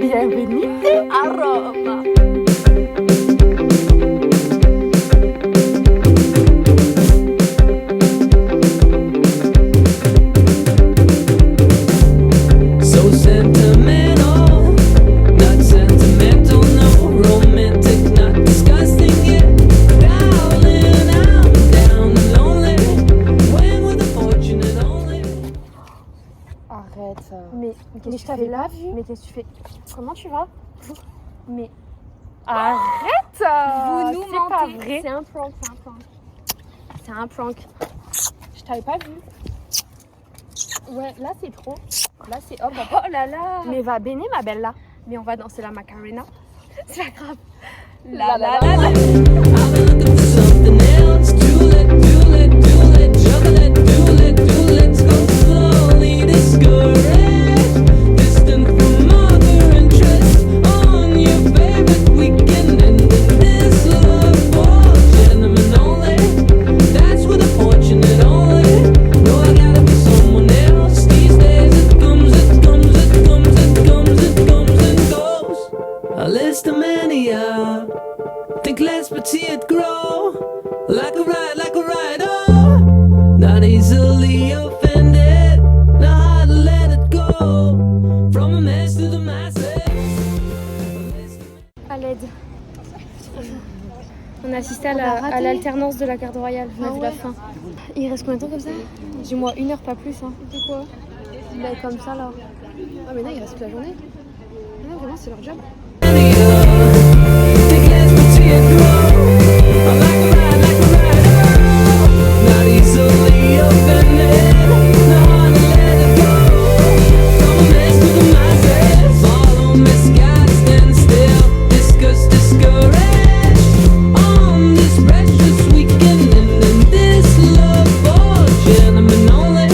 Bienvenue à Rome. So sentimental, not sentimental, no, romantic, not disgusting yet. Darling, I'm down and lonely. When with a fortunate only. Arrête. Mais Mais je t'avais pas vu. Mais qu'est-ce que tu fais? Comment tu vas? Mais Arrête. vous nous C'est pas mentez. vrai. C'est un prank, c'est un prank. C'est un prank. Je t'avais pas vu. Ouais, là c'est trop. Là c'est hop. Oh là là. Mais va béné ma belle là. Mais on va danser la Macarena. C'est pas grave. La la la. I've been looking for something else. Do it, juggle it, do let's go slowly. Discouraged, distant from other interests. On your favorite weekend, and in this love for gentlemen only. That's with a fortunate only. No, I gotta be someone else. These days it comes and goes. A list of many think let's see it grow like a ride, oh, not easily offended, know how to let it go, from a mess to the masses. À l'aide. On a assisté à l'alternance de la garde royale. On a vu la fin. Il reste combien de temps comme ça? Dis-moi 1 heure, pas plus. Hein. De quoi? Bah, comme ça là. Ah mais non, il reste toute la journée. Ah non, vraiment, c'est leur job. Think let's see it grow like a ride, oh, not easily offended, know how to let it go, from a mess to the masses. Follow misguided, stand still, discouraged on this precious weekend, and in this love for gentlemen only,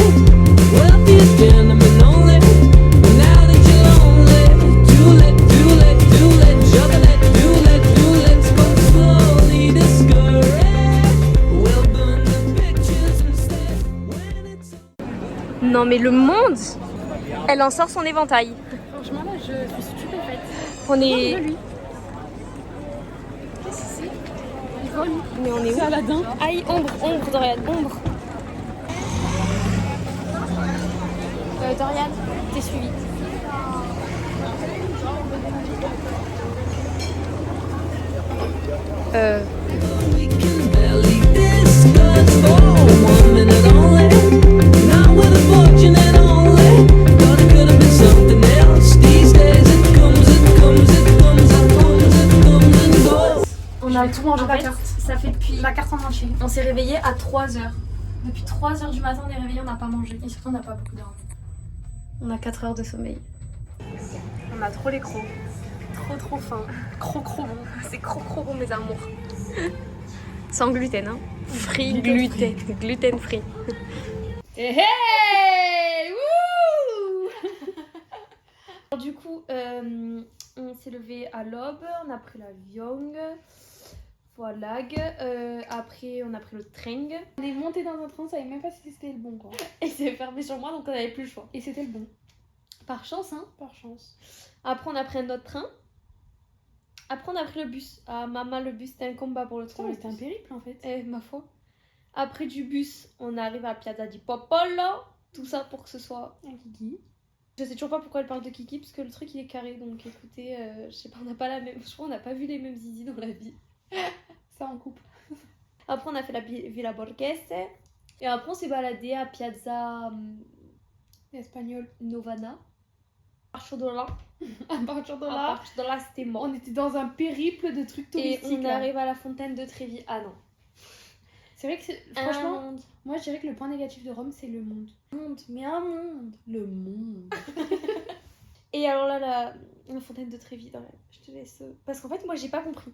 wealthiest gentlemen only. But now that you're lonely, do let, juggle it, let's go slowly. Discouraged, we'll burn the pictures instead when it's. Non mais le monde, elle en sort son éventail. Franchement, là, je suis stupéfaite. On est... Lui. Qu'est-ce que c'est? Il vole. Mais on est où? C'est Aladdin. Aïe, ombre, Dorian, ombre. Dorian, t'es suivi. We can barely discuss for 1 minute only. Not with a fortunate only. Thought it could have been something else. These days it comes and goes. On a tout mangé en la fait, carte. ça fait depuis... La carte en entier. On s'est réveillé à 3h. Depuis 3h du matin, on est réveillé, on n'a pas mangé. Et surtout, on n'a pas beaucoup dormi. On a 4 heures de sommeil. On a trop les crocs. Trop faim. Cro bon. C'est cro bon, mes amours. Sans gluten, hein. Free gluten. Gluten free. Hey, hey, wouh. Du coup, on s'est levé à l'aube, on a pris l'avion. Voilà. Après, on a pris le train. On est monté dans un train, on savait même pas si c'était le bon, quoi. Et c'est fermé sur moi, donc on n'avait plus le choix. Et c'était le bon. Par chance, hein. Par chance. Après, on a pris un autre train. Après, on a pris le bus. Ah, maman, le bus, c'était un combat pour le Putain, train. mais c'était un périple en fait. Eh, ma foi. Après du bus, on arrive à Piazza di Popolo. Tout ça pour que ce soit... Un kiki. Je sais toujours pas pourquoi elle parle de Kiki, parce que le truc, il est carré. Donc écoutez, je sais pas, on n'a pas la même... Je crois qu'on n'a pas vu les mêmes zizi dans la vie. Ça en couple. Après, on a fait la Villa Borghese. Et après, on s'est baladé à Piazza Espagnol. Novana. À partir de là, À partir de à là, partir de là, c'était mort. on était dans un périple de trucs Et touristiques. on là. arrive à la fontaine de Trévi. Ah non. C'est vrai que franchement, moi je dirais que le point négatif de Rome, c'est le monde. Mais un monde. Le monde. Et alors là, la fontaine de Trévi, je te laisse... Parce qu'en fait, moi, j'ai pas compris.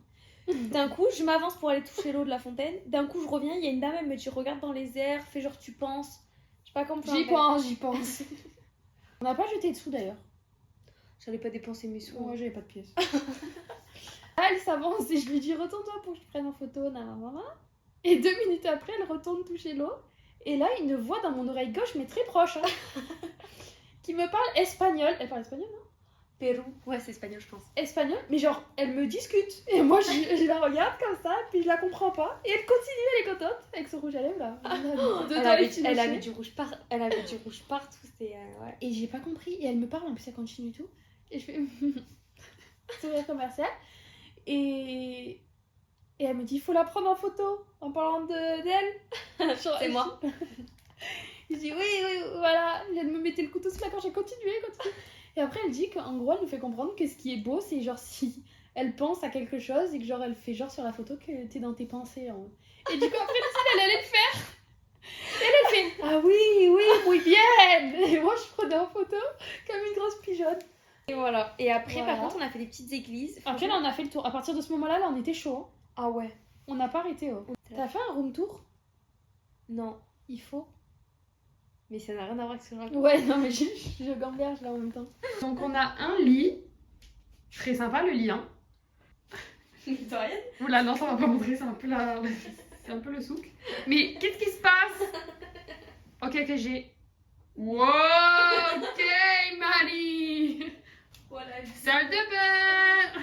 D'un coup, je m'avance pour aller toucher l'eau de la fontaine. D'un coup, je reviens, il y a une dame, elle me dit, regarde dans les airs, fais genre tu penses. Je sais pas comment faire. J'y pense. On n'a pas jeté de sous d'ailleurs. J'allais pas dépenser mes sous. Moi, j'avais pas de pièces. Ah, elle s'avance et je lui dis, retourne-toi pour que je prenne en photo, nanana. Et 2 minutes après, elle retourne toucher l'eau. Et là, une voix dans mon oreille gauche, mais très proche, hein, qui me parle espagnol. Elle parle espagnol, non? Pérou. Ouais, c'est espagnol, je pense. espagnol, mais genre, elle me discute. Et moi, je la regarde comme ça, puis je la comprends pas. Et elle continue, elle est contente, avec son rouge à lèvres, là. Elle avait du rouge partout, c'était... ouais. Et j'ai pas compris, et elle me parle, en plus, elle continue et tout. Et je fais... sourire commercial. Et elle me dit, il faut la prendre en photo, en parlant d'elle. C'est moi. Je dis, oui, voilà. Et elle me mettait le couteau sous la gorge, j'ai continué. Et après, elle dit qu'en gros, elle nous fait comprendre que ce qui est beau, c'est genre si elle pense à quelque chose et que genre elle fait genre sur la photo que t'es dans tes pensées. Hein. Et du coup, après, elle allait le faire. Et elle fait, ah oui, muy bien. Et moi, je prenais en photo comme une grosse pigeonne. Et voilà. Et après, Voilà. par contre, on a fait des petites églises. Après, là, on a fait le tour. À partir de ce moment-là, on était chaud. Hein. Ah ouais. On n'a pas arrêté. Oh. T'as fait un room tour? Non. Il faut. Mais ça n'a rien à voir avec ce que je raconte. Ouais, non, mais je gamberge là en même temps. Donc, on a un lit. Très sympa le lit, hein. Victorienne. Oula, non, ça va pas montrer, c'est un peu c'est un peu le souk. Mais qu'est-ce qui se passe? Ok, j'ai... Wow, ok, Marie. Voilà. Salle de bain.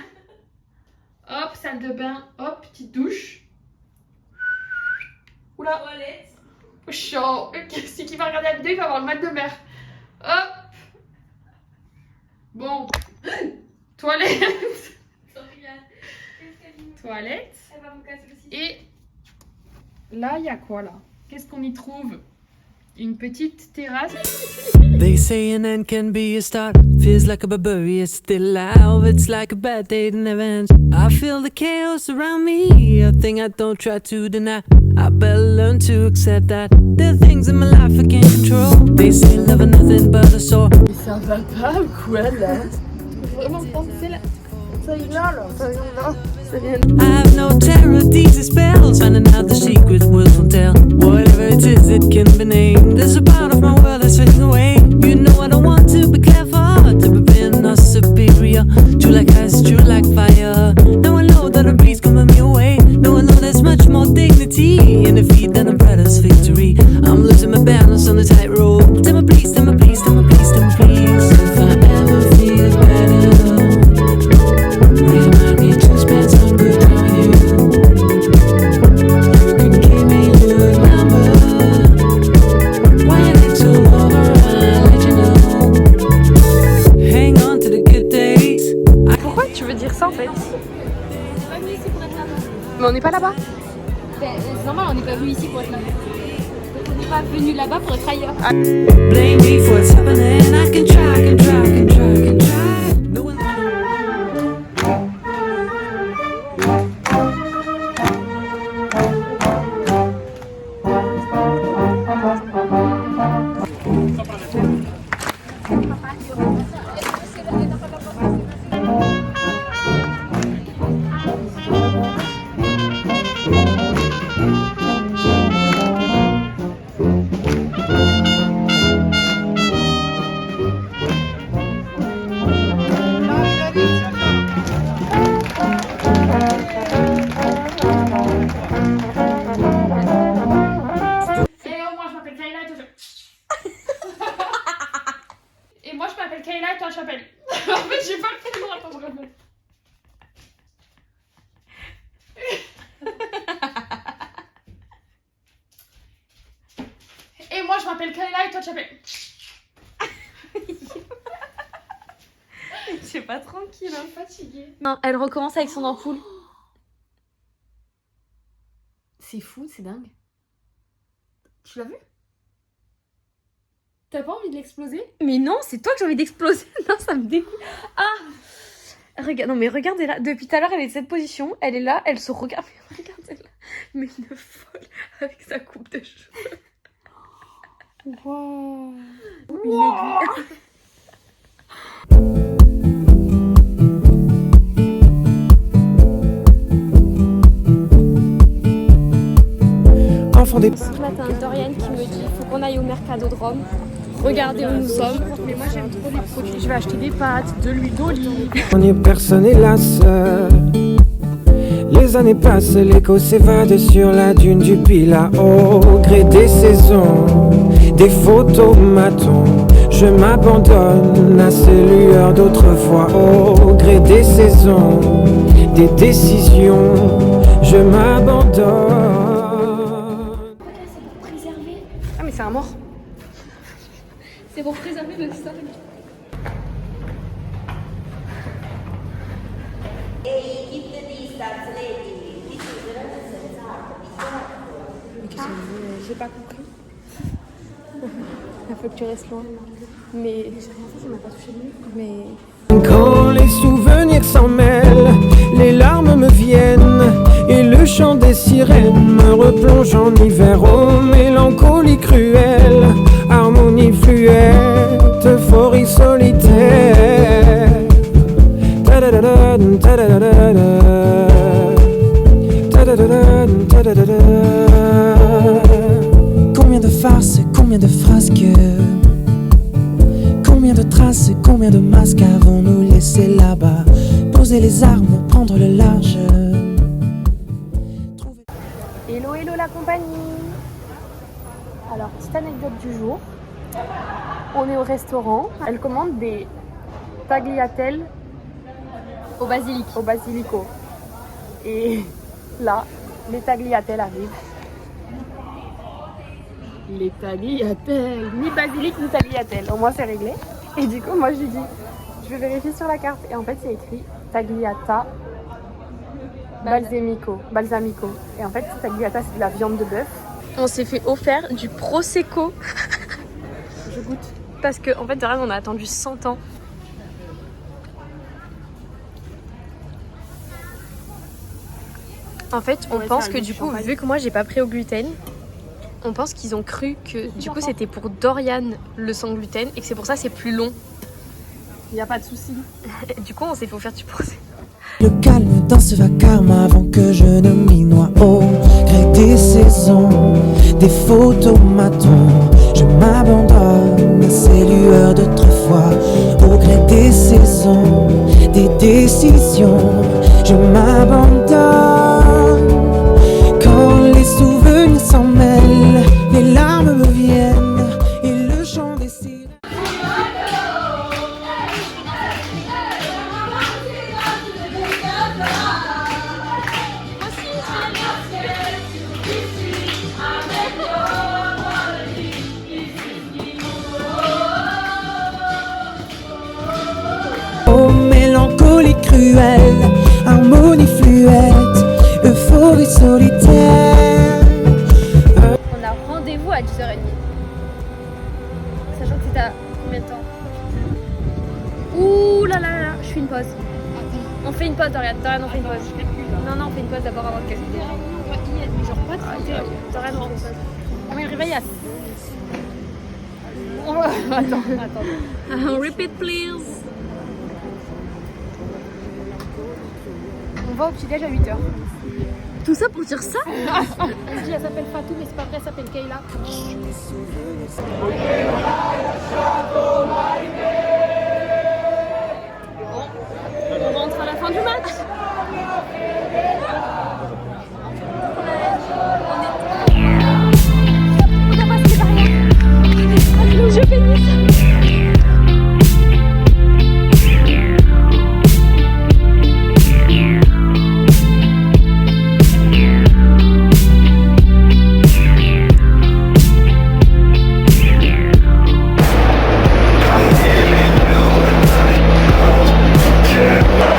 Hop, salle de bain. Hop, petite douche. Oula. Toilette. Chaud. Si qui va regarder la vidéo, il va avoir le mal de mer. Hop. Bon. Toilette. Toilette. Elle va me casser aussi. Et là, il y a quoi là? Qu'est-ce qu'on y trouve? Une petite terrasse. They say an end can be a start. Feels like a barbarian still alive. It's like a bad day that never ends. I feel the chaos around me, a thing I don't try to deny. I better learn to accept that there are things in my life I can't control. They say love is nothing but a sore. Ça va pas ou quoi là? Vraiment penser là. Ça y va là, ça y va. I have no terror, these are spells. Finding out the secret words won't tell. Whatever it is, it can be named. There's a part of my world that's fading away. You know I don't want to be clever, to be being or superior. True like ice, true like fire. Now I know that a breeze coming me away. Now I know there's much more dignity in defeat than a brother's victory. I'm losing my balance on the tightrope. Tell me please, tell me please, tell me please, tell me please. If I ever feel better, remind me to spend some good time with you. You can give me your number. When it's all over, I'll let you know. Hang on to the good days. Pourquoi tu veux dire ça en fait? Mais on n'est pas là-bas. C'est normal, on n'est pas venu ici pour être là. On n'est pas venu là-bas pour être ailleurs. Blame me for what's happening. I can try, can try, can try, can try. No one. Et moi je m'appelle Kayla et toi je m'appelle. En fait j'ai pas le prénom, attends je rappelle. Et moi je m'appelle Kayla et toi tu m'appelles. Je suis pas tranquille. Je suis fatiguée. Non, elle recommence avec son ampoule. C'est fou, c'est dingue. Tu l'as vu? T'as pas envie de l'exploser? Mais non, c'est toi que j'ai envie d'exploser. Non, ça me dégoûte. Ah, regarde, non mais regardez-la. Depuis tout à l'heure, elle est de cette position. Elle est là, elle se regarde. Regardez-la. Mais une folle avec sa coupe de cheveux. Wow. Une aiguille. Enfant des. Ce matin, Dorian qui me dit faut qu'on aille au Mercado de Rome. Regardez où nous sommes. Mais moi j'aime trop les produits. Je vais acheter des pâtes, de l'huile d'olive. Personne hélas. Les années passent, l'écho s'évade sur la dune du Pilat. Au gré des saisons, des photomatons, Je m'abandonne à ces lueurs d'autrefois au gré des saisons, des décisions. Je m'abandonne. Ah mais c'est un mort. C'est pour préserver le sol. J'ai pas compris. Il faut que tu restes loin. Mais j'ai rien fait, ça m'a pas touché le mais... Quand les souvenirs s'en mêlent, les larmes me viennent et le chant des sirènes me replonge en hiver. Oh, mélancolie cruelle, harmonie fluette, euphorie solitaire. Ta-da-da-da, ta-da-da-da-da. Ta-da-da-da, ta-da-da-da. Combien de farces, combien de frasques, combien de traces, combien de masques avons-nous laissé là-bas? Poser les armes, prendre le large. Hello, hello la compagnie. Alors, petite anecdote du jour. On est au restaurant. Elle commande des tagliatelles Au basilic. au basilico. Et là, les tagliatelles arrivent. Les tagliatelles. Ni basilic ni tagliatelles. Au moins c'est réglé. Et du coup, moi je lui dis, je vais vérifier sur la carte. Et en fait, c'est écrit tagliata balsamico. Et en fait, tagliata, c'est de la viande de bœuf. On s'est fait offert du prosecco. Je goûte. Parce que en fait, de rien, on a attendu 100 ans. En fait, on pense que du coup, vu que moi j'ai pas pris au gluten, on pense qu'ils ont cru que du coup c'était pour Dorian le sans gluten et que c'est pour ça c'est plus long. Il y a pas de souci. Du coup, on s'est fait offrir du prosecco. Le calme dans ce vacarme avant que je ne m'y noie. Au gré des saisons, des photomatons, je m'abandonne à ces lueurs d'autrefois. Au gré des saisons, des décisions, je m'abandonne. Quand les souvenirs s'en mêlent, les larmes me viennent et le chant des sirènes. Oh, mélancolie cruelle, harmonie fluette, euphorie solitaire. On a rendez-vous à 10h30. Sachant que c'est à combien de temps? Ouh là là là, je fais une pause. On fait une pause, Dorian, on fait une pause. Non, on fait une pause d'abord avant de casser. Genre pas trop. Dorian, on fait une pause. On met le réveil à... Attends. Repeat please. On va au petit-déj à 8h. Tout ça pour dire ça? Elle dit elle s'appelle Fatou mais c'est pas vrai, elle s'appelle Kayla. On rentre à la fin du match. On a passé derrière. Allez, je finis ça.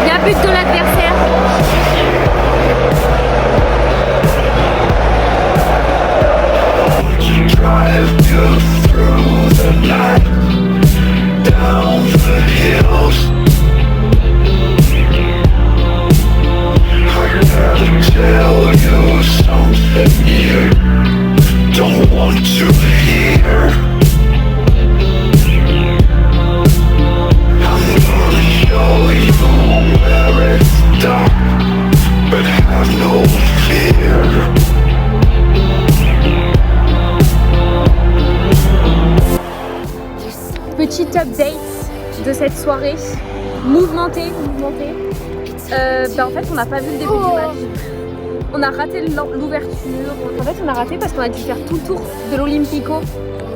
Il y a but de l'adversaire. Drive you through the night, down the hills. I gotta tell you something you don't want to hear. I'm gonna show you where it's dark, but have no fear. Petit update de cette soirée mouvementée. En fait, on n'a pas vu le début du match. On a raté l'ouverture. En fait, on a raté parce qu'on a dû faire tout le tour de l'Olympico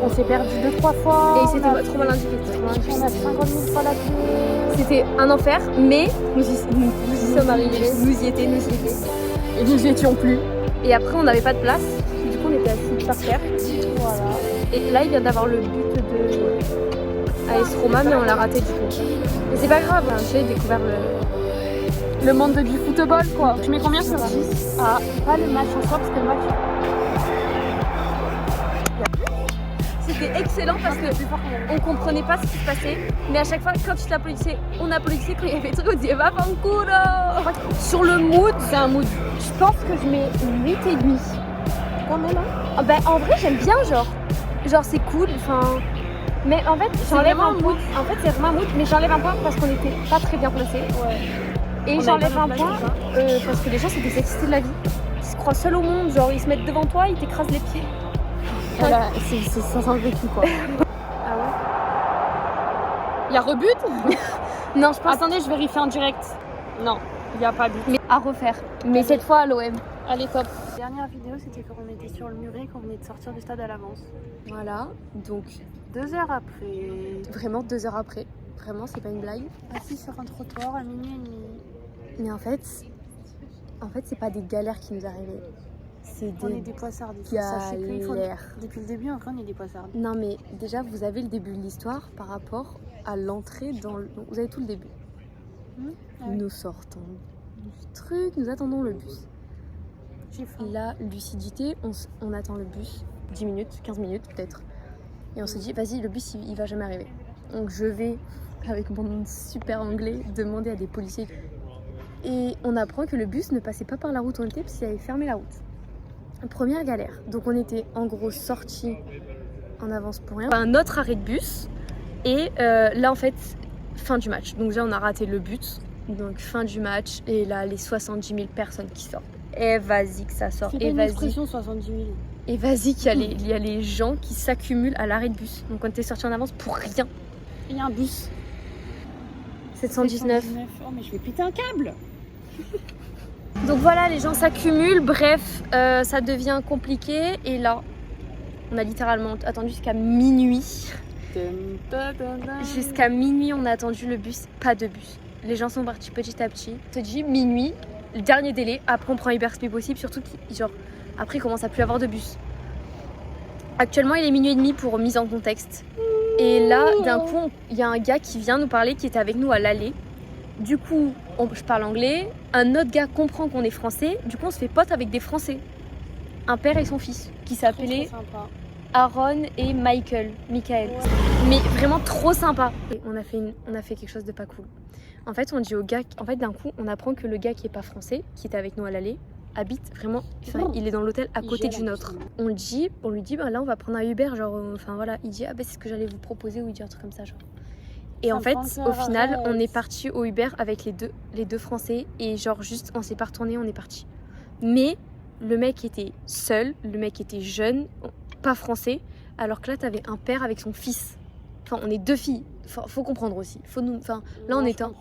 On s'est perdu 2-3 fois. Et c'était trop mal indiqué. On a 50 000 fois la clé. C'était un enfer, mais nous y sommes arrivés. Nous y étions. Et nous y étions plus. Et après, on n'avait pas de place. Du coup, on était assis par terre. Voilà. Et là, il vient d'avoir le but de AS Roma, mais on l'a raté du coup. Mais c'est pas grave, hein, j'ai découvert le monde du football, quoi. Tu mets combien sur 10? Ah, pas le match en soi, parce que le match. C'était excellent parce que on comprenait pas ce qui se passait, mais à chaque fois quand tu t'applaudissais, on applaudissait, quand il y avait des trucs on disait va fanculo. Sur le mood, c'est un mood. Je pense que je mets 8,5. Quand même hein. Ah bah, en vrai j'aime bien genre c'est cool, enfin. Mais en fait j'enlève un point. En fait c'est vraiment un mood, mais j'enlève un point parce qu'on était pas très bien placés. Ouais. Et j'enlève un point parce que les gens c'est des excités de la vie. Ils se croient seuls au monde, genre ils se mettent devant toi, ils t'écrasent les pieds. Voilà, ça sent le vécu quoi. Ah ouais. Il y a rebut? Non, je pense. Attendez, je vérifie en direct. Non, il n'y a pas but. Mais à refaire. Mais cette fois à l'OM. Allez, top. La dernière vidéo, c'était quand on était sur le muret, quand on venait de sortir du stade à l'avance. Voilà, donc 2 heures après. vraiment 2 heures après. Vraiment, c'est pas une blague. Assis sur un trottoir à minuit et demi. Mais en fait, c'est pas des galères qui nous arrivaient. C'est On est des des poissards. galères. Depuis le début, en vrai, on est des poissards. Non, mais déjà, vous avez le début de l'histoire par rapport à l'entrée dans le. Donc, vous avez tout le début. Ouais. Nous sortons du truc, nous attendons le bus. J'ai faim. La lucidité, on attend le bus 10 minutes, 15 minutes peut-être. Et on se dit, vas-y, le bus il va jamais arriver. Donc je vais, avec mon super anglais, demander à des policiers. Et on apprend que le bus ne passait pas par la route où on était parce qu'il avait fermé la route. Première galère. Donc on était en gros sortis en avance pour rien. Un autre arrêt de bus. Et là en fait, fin du match. Donc déjà on a raté le but. Donc fin du match. Et là les 70 000 personnes qui sortent. Et vas-y que ça sort. C'est pas Et une vas-y. expression 70 000. Et vas-y qu'il y a les gens qui s'accumulent à l'arrêt de bus. Donc on était sortis en avance pour rien. Il y a un bus. 719. Oh mais je vais péter un câble. Donc voilà, les gens s'accumulent. Bref, ça devient compliqué. Et là, on a littéralement attendu jusqu'à minuit. Jusqu'à minuit, on a attendu le bus. Pas de bus. Les gens sont partis petit à petit. On te dit minuit, le dernier délai. Après, on prend Uber Speed possible. Surtout genre après, il commence à plus avoir de bus. Actuellement, il est minuit et demi pour mise en contexte. Et là, d'un coup, il y a un gars qui vient nous parler, qui était avec nous à l'aller. Du coup, je parle anglais. Un autre gars comprend qu'on est français. Du coup, on se fait pote avec des Français. Un père et son fils, qui s'appelaient Aaron et Michael. Mais vraiment trop sympa. Et on a fait quelque chose de pas cool. En fait, on dit au gars, en fait, d'un coup, on apprend que le gars qui est pas français, qui était avec nous à l'aller, habite vraiment, il est dans l'hôtel à côté du nôtre. On lui dit, bah là on va prendre un Uber, genre, enfin voilà, il dit ah bah c'est ce que j'allais vous proposer ou il dit un truc comme ça genre. Et en fait, au final, on est parti au Uber avec les deux Français et genre juste, on s'est pas retourné, on est parti. Mais le mec était seul, le mec était jeune, pas français, alors que là t'avais un père avec son fils. Enfin, on est deux filles. Faut comprendre aussi. Là, on était en...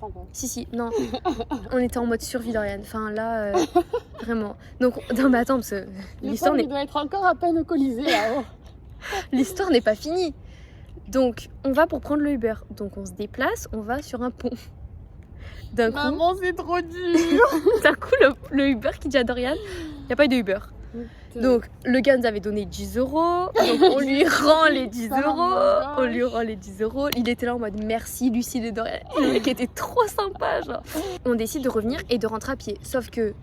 Non. On était en mode survie, Lauriane. Enfin, là, vraiment. Donc, non, mais attends, parce que l'histoire il doit être encore à peine au Colisée, là-haut. L'histoire n'est pas finie. Donc, on va pour prendre le Uber. Donc, on se déplace, on va sur un pont. D'un coup... Maman, c'est trop dur. D'un coup, le Uber qui dit à Dorian, il n'y a pas eu de Uber. Donc le gars nous avait donné 10 €, donc on lui rend les 10 €, il était là en mode merci Lucille et Dorian, le mec était trop sympa genre. On décide de revenir et de rentrer à pied, sauf que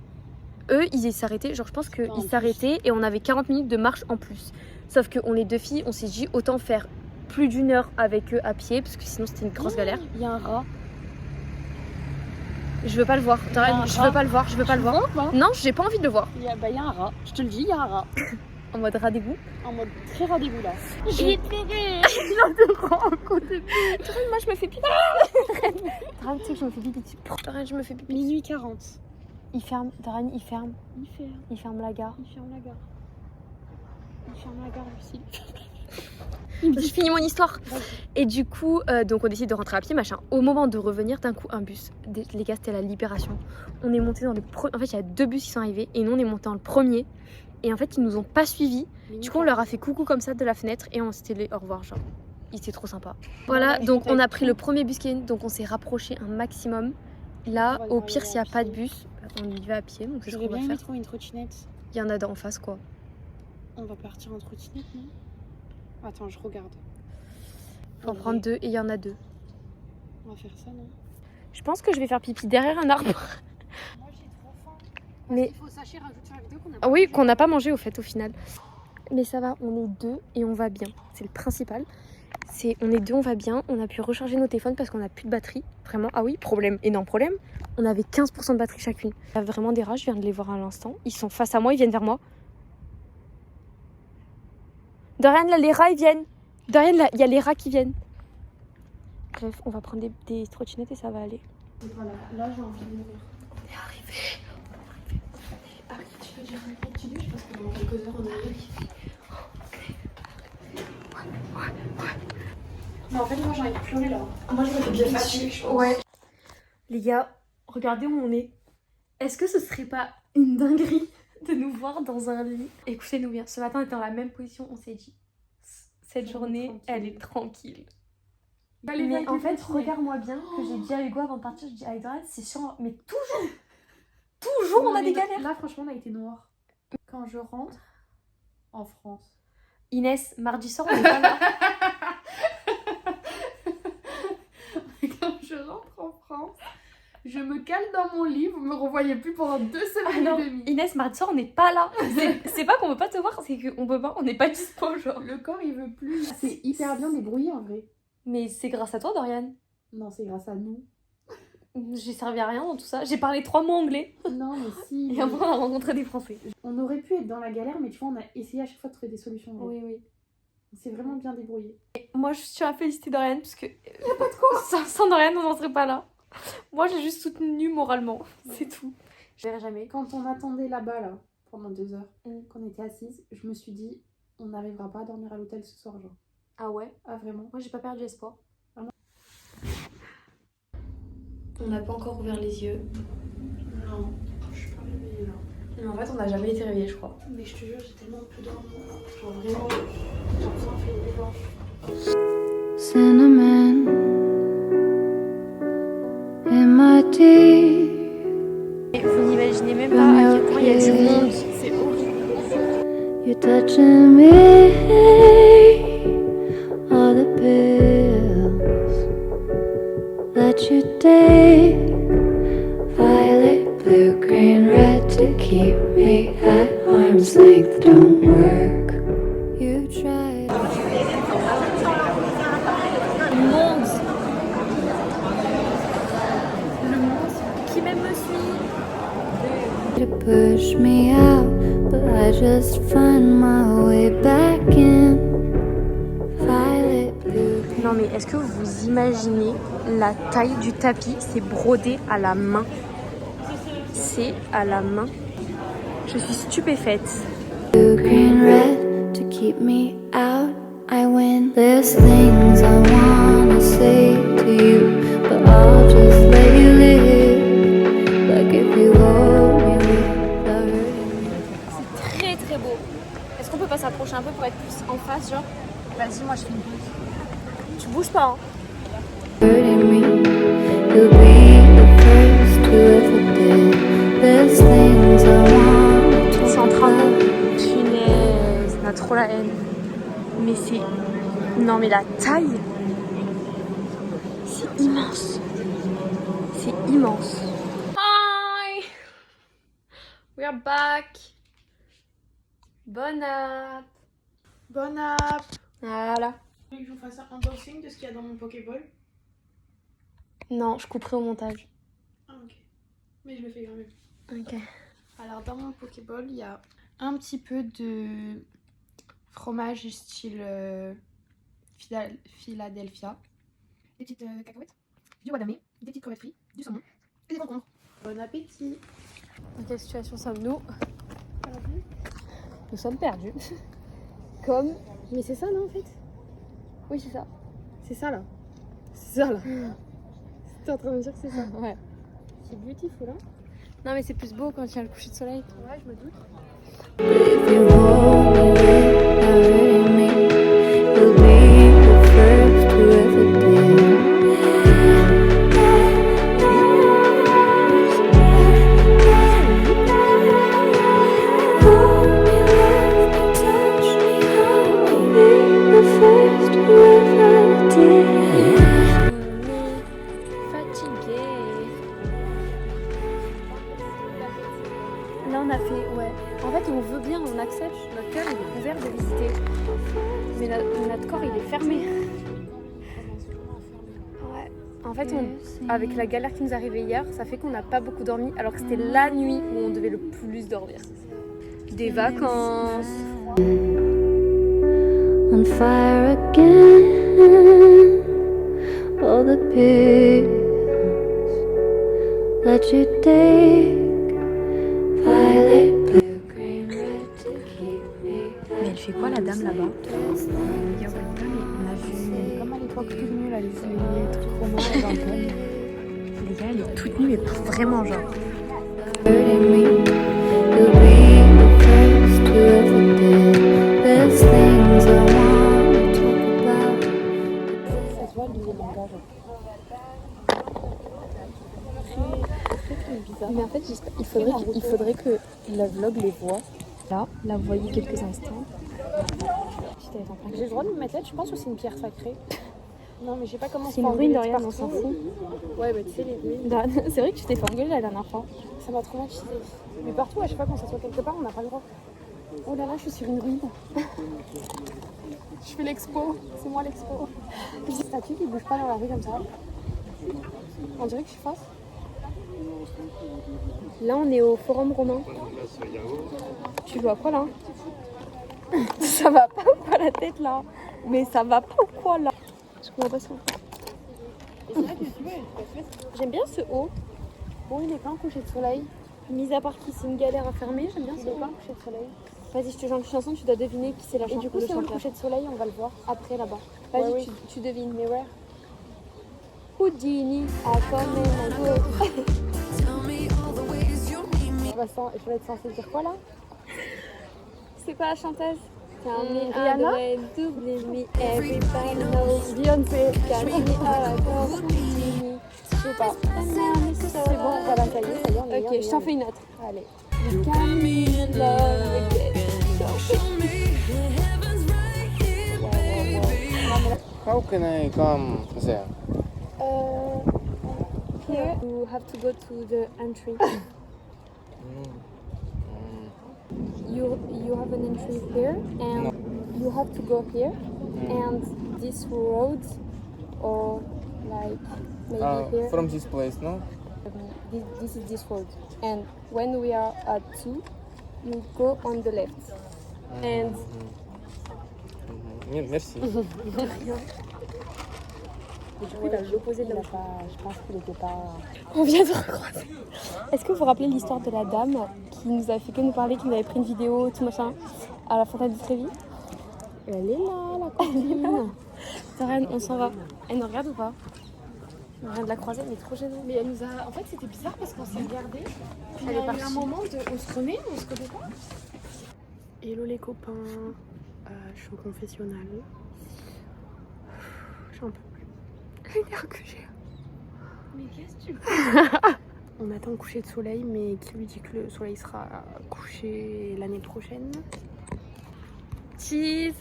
eux ils s'arrêtaient, genre je pense qu'ils s'arrêtaient et on avait 40 minutes de marche en plus, sauf qu'on est deux filles, on s'est dit autant faire plus d'1 heure avec eux à pied parce que sinon c'était une grosse galère. Il y a un rat. Je veux pas le voir, je veux pas le voir. Non, j'ai pas envie de le voir. Il y a un rat, je te le dis, il y a un rat. En mode rat d'égout. En mode très rat d'égout là. Je vais pleurer. Il a de rat à côté. Moi je me fais pipi. Dorian, tu sais que je me fais pipi. Dorian, je me fais pipi. Minuit 40. Il ferme, Dorian, il ferme. Il ferme la gare. Il ferme la gare, Lucille. Je finis mon histoire. Et du coup, donc on décide de rentrer à pied, machin. Au moment de revenir, d'un coup, un bus. Les gars, c'était la libération. On est monté dans le premier. En fait, il y a 2 bus qui sont arrivés et nous, on est monté dans le premier. Et en fait, ils nous ont pas suivis. Du coup, on leur a fait coucou comme ça de la fenêtre et on s'était dit au revoir, genre. Ils étaient trop sympas. Voilà, donc on a pris le premier bus qui est, donc on s'est rapproché un maximum. Là, au pire, s'il n'y a pas de bus, on y va à pied. Donc c'est ce qu'on J'aurais va bien aimé faire. trouver une trottinette. Il y en a d'en face, quoi. On va partir en trottinette, non? Attends, je regarde. Faut en prendre 2 et il y en a 2. On va faire ça, non? Je pense que je vais faire pipi derrière un arbre. Moi j'ai trop faim. Mais Il faut sachez rajouter sur la vidéo qu'on a ah oui, qu'on n'a pas mangé au fait au final. Mais ça va, on est 2 et on va bien. C'est le principal. On est 2, on va bien. On a pu recharger nos téléphones parce qu'on n'a plus de batterie. Vraiment, ah oui, problème, énorme problème. On avait 15% de batterie chacune. Il y a vraiment des rats, je viens de les voir à l'instant. Ils sont face à moi, ils viennent vers moi. Dorian, là, les rats, ils viennent. Dorian, là, il y a les rats qui viennent. Bref, on va prendre des trottinettes et ça va aller. Voilà, là j'ai envie de mourir. On est arrivé. Allez, tu peux dire un petit début, je pense que dans quelques heures on arrive. Mais en fait, moi j'ai envie de pleurer là. Moi je vais bien fatiguée. Ouais. Les gars, regardez où on est. Est-ce que ce serait pas une dinguerie de nous voir dans un lit? Écoutez-nous bien, ce matin on était dans la même position, on s'est dit cette journée, elle est tranquille. Mais en fait, regarde-moi bien, que j'ai dit à Hugo avant de partir, je dis à Edouard, c'est sûr, mais toujours on a des galères. Là franchement on a été noirs. Quand je rentre en France. Inès, mardi soir, on est pas là. Quand je rentre en France, je me cale dans mon lit, vous me revoyez plus pendant 2 semaines Ah non, et demie. Inès, mardi soir, on n'est pas là. C'est pas qu'on veut pas te voir, c'est qu'on peut pas, on n'est pas dispo, genre. Le corps il veut plus. C'est hyper bien débrouillé en vrai. Mais c'est grâce à toi, Dorian. Non, c'est grâce à nous. J'ai servi à rien dans tout ça. J'ai parlé 3 mots anglais. Non, mais si. Et après, on a rencontré des Français. On aurait pu être dans la galère, mais tu vois, on a essayé à chaque fois de trouver des solutions. Oui, oui. On s'est vraiment bien débrouillé. Moi, je tiens à féliciter Dorian parce que. Y'a pas de quoi. Sans Dorian, on n'en serait pas là. Moi, j'ai juste soutenu moralement. C'est tout. Je verrai jamais. Quand on attendait là-bas, là, pendant 2 heures, qu'on était assises, je me suis dit, on n'arrivera pas à dormir à l'hôtel ce soir, genre. Ah ouais? Ah, vraiment? Moi, j'ai pas perdu espoir. Ah non. On n'a pas encore ouvert les yeux. Non, je suis pas réveillée là. Mais en fait, on n'a jamais été réveillés, je crois. Mais je te jure, j'ai tellement peu dormi. Genre vraiment, j'ai l'impression de faire des blanches. Cinnamon in my tea. Et vous n'imaginez même pas à quel point il y a du monde. C'est horrible. You're touching me. All the pills that you take. Violet, blue, green, red to keep me at arm's length don't work. You tried. Le monde qui même me suit. To push me out, but I just find my way back in. Violet, blue. Non mais est-ce que vous imaginez la taille du tapis? C'est brodé à la main. C'est à la main. Je suis stupéfaite. Blue, green, red to keep me out. I win. There's things I wanna say to you, but I'll just let you live. Like if you hold me without hurting me. C'est très très beau. Est-ce qu'on peut pas s'approcher un peu pour être plus en face, genre? Vas-y, moi je fais une pause. Tu bouges pas, hein? Hurting me, you'll be the first to ever did. There's things I wanna talk C'est en travaux. about. Punaise, on a trop la haine. Mais c'est... Non mais la taille, c'est immense. C'est immense. Hi! We are back. Bonne app. Bonne app! Voilà. Vous voulez que je vous fasse un unboxing de ce qu'il y a dans mon Pokéball? Non, je couperai au montage. Ah, ok. Mais je le fais quand même. Ok. Alors, dans mon Pokéball, il y a un petit peu de fromage style Philadelphia, des petites cacahuètes, du wadame, des petites crevettes frites, du saumon et des concombres. Bon appétit! Dans quelle situation sommes-nous? Nous sommes perdus. Comme... Mais c'est ça, non, en fait? Oui, c'est ça. C'est ça, là. C'est ça, là. T'es en train de me dire que c'est ça. Ouais. C'est beautiful, hein? Non mais c'est plus beau quand il y a le coucher de soleil. Ouais, je me doute. If you hold me without hurting me, you'll be the first who ever did. Hold me, love me, touch me, I'll be the first who ever did. Là on a fait, ouais. En fait on veut bien, on accepte. Notre cœur il est ouvert de visiter. Mais notre corps il est fermé. Ouais. En fait avec la galère qui nous est arrivée hier, ça fait qu'on n'a pas beaucoup dormi. Alors que c'était la nuit où on devait le plus dormir. Des vacances. On fire again. All the pills that you take. Violet, blue, green, red to keep me. Mais elle fait quoi la dame là-bas? On a vu, comme à l'époque, tout nu, là, les trucs romains, les antennes. Les gars elle est toute nue mais vraiment genre. Hurting me, you'll be the first to ever did. There's things I want to talk about. Ça se voit le deuxième langage. Mais en fait il faudrait que le vlog les voit. Là vous voyez quelques instants. J'ai le droit de me mettre là, tu penses, ou c'est une pierre sacrée? Non, mais je sais pas comment C'est une ruine de rien, on s'en fout. Ouais, bah tu sais, les ruines. C'est vrai que tu t'es fait engueuler la dernière fois. Ça m'a traumatisé. Mais partout, à chaque fois qu'on s'assoit quelque part, on n'a pas le droit. Oh là là, je suis sur une ruine. Je fais l'expo, c'est moi l'expo. J'ai une statue qui bouge pas dans la rue comme ça. On dirait que je suis face. Là on est au forum romain. Tu vois quoi là? Ça va pas ou quoi la tête là? Mais ça va pas ou quoi là? Je comprends pas ça. J'aime bien ce haut. Bon, il est pas un coucher de soleil. Mis à part qui c'est une galère à fermer, j'aime bien Il ce est haut. pas un coucher de soleil. Vas-y, je te chante une chanson, tu dois deviner qui c'est la Et chanson. du coup, c'est où le coucher de soleil? On va le voir après là-bas. Vas-y, Ouais, oui. tu devines. Mais ouais. Houdini a quand même un go. Je vais être censée dire quoi là? C'est quoi la chanteuse? Tell me Rihanna? to believe me, everybody knows. Beyoncé. Tell me how I go, Houdini. Je sais pas. C'est bon, voilà, ça y est, on est Ok, je t'en fais une autre. Allez. You got me in love again. How can I come there? Here you have to go to the entry. You have an entry here and you have to go here and this road or like maybe here. From this place, no? This is this road and when we are at 2 you go on the left and Merci. Et du coup, il a l'opposé de la je pense qu'il était pas. on vient de recroiser. Est-ce que vous vous rappelez l'histoire de la dame qui nous avait fait que nous parler, qui nous avait pris une vidéo, tout machin, à la fontaine de Trévis? Elle est là, la copine. Tarenne, on s'en va. Elle nous regarde ou pas? On vient de la croiser, elle est trop gênante. Mais elle nous a. En fait, c'était bizarre parce qu'on s'est regardé. Puis Elle il y est a eu un partie. moment de. On se connaît, on se connaît pas. Hello les copains. Je suis au confessionnal. J'ai un peu plus. Les nerfs que j'ai. Mais qu'est-ce que tu veux? On attend le coucher de soleil, mais qui lui dit que le soleil sera couché l'année prochaine? Cheese!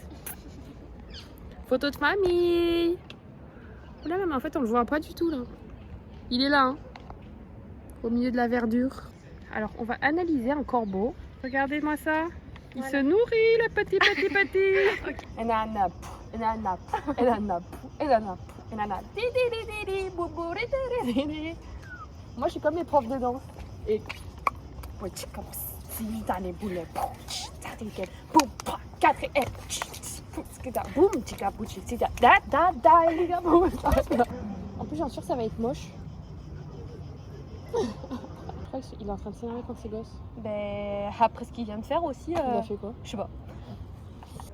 Photo de famille! Oh là là, mais en fait, on le voit pas du tout là. Il est là, hein, au milieu de la verdure. Alors, on va analyser un corbeau. Regardez-moi ça. Il se nourrit, le petit. Elle a un nappe, elle a un nappe, elle a un nappe, elle a un nappe, elle a un nappe. Moi, je suis comme les profs de danse. Et petit comme si t'as les boulets, boum, 4 et boum, tika bouchi, tika da, les gars, boum. En plus, j'en suis sûre que ça va être moche. Je crois qu'il est en train de s'énerver contre ses gosses. Ben, après ce qu'il vient de faire aussi, Il a fait quoi? je sais pas.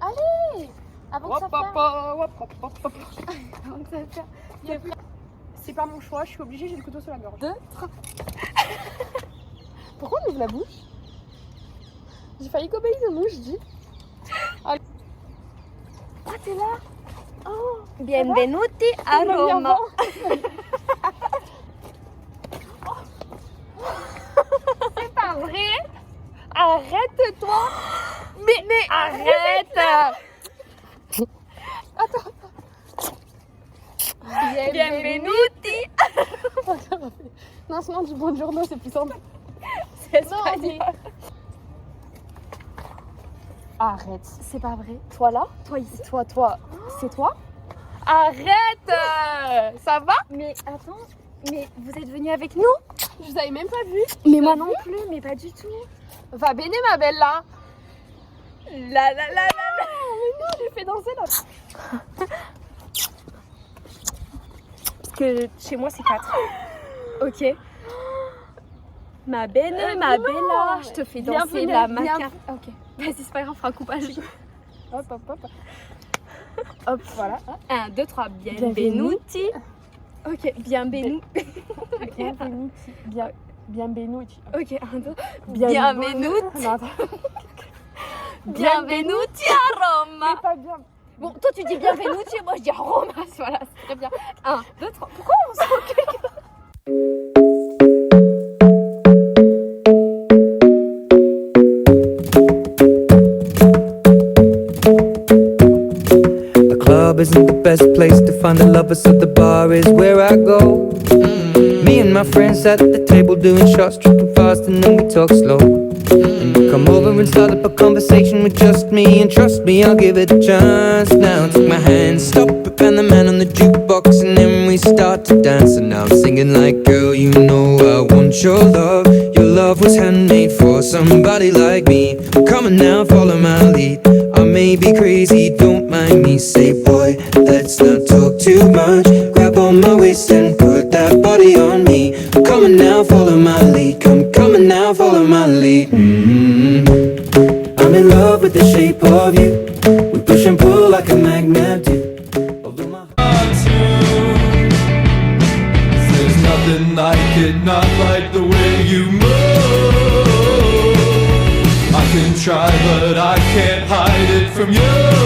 Allez! Avant que ça ferme. Avant que ça ferme. C'est pas mon choix, je suis obligée, j'ai le couteau sur la gorge. ouvre la bouche. J'ai failli gober une mouche, je dis. Ah, t'es là. Oh, bienvenuti à On m'a mis Roma. avant. C'est pas vrai. Arrête-toi. Mais arrête. Attends. Bienvenuti. Non, sinon du buongiorno, c'est plus simple. C'est Non, espagnol. Arrête. C'est pas vrai. Toi là, toi ici. Toi. C'est toi? Arrête. Ça va? Mais attends, mais vous êtes venu avec nous? Je vous avais même pas vu. Mais moi non plus, mais pas du tout. Va bene, ma belle, là. La la la la la. Je l'ai fait danser, là. Parce que chez moi c'est 4. Ok. Ma belle, ma bella, je te fais danser Bienvenue, la bien- maca. Ok. Vas-y, c'est pas grave, on fera un coupage. Hop. Hop, voilà. 1, 2, 3, bienvenuti. Ok, bienvenu. Bienvenuti. Ok, 1, 2. Bienvenuti. Non, attends. Bienvenuti à Roma. Pas bien. Bon, toi tu dis bienvenuti et moi je dis Roma. Voilà, c'est très bien. 1, 2, 3. Pourquoi on s'en The club isn't the best place to find a lover, so the bar is where I go. Me and my friends at the table doing shots, tripping fast, and then we talk slow. And you come over and start up a conversation with just me, and trust me, I'll give it a chance. Now take my hand, stop it, and the man on the jukebox, and then we start to dance. And now I'm singing like, girl, you know I want your love. Your love was handmade for somebody like me. Come on now, follow my lead. I may be crazy, don't mind me. Say, boy, let's not talk too much. Grab on my waist and put that body on me. Come on now, follow my lead. Come on now, follow my lead. I'm in love with the shape of you. We push and pull like a magnet do. Although my There's nothing like it, not like the way you move. I can try, but I can't hide it from you.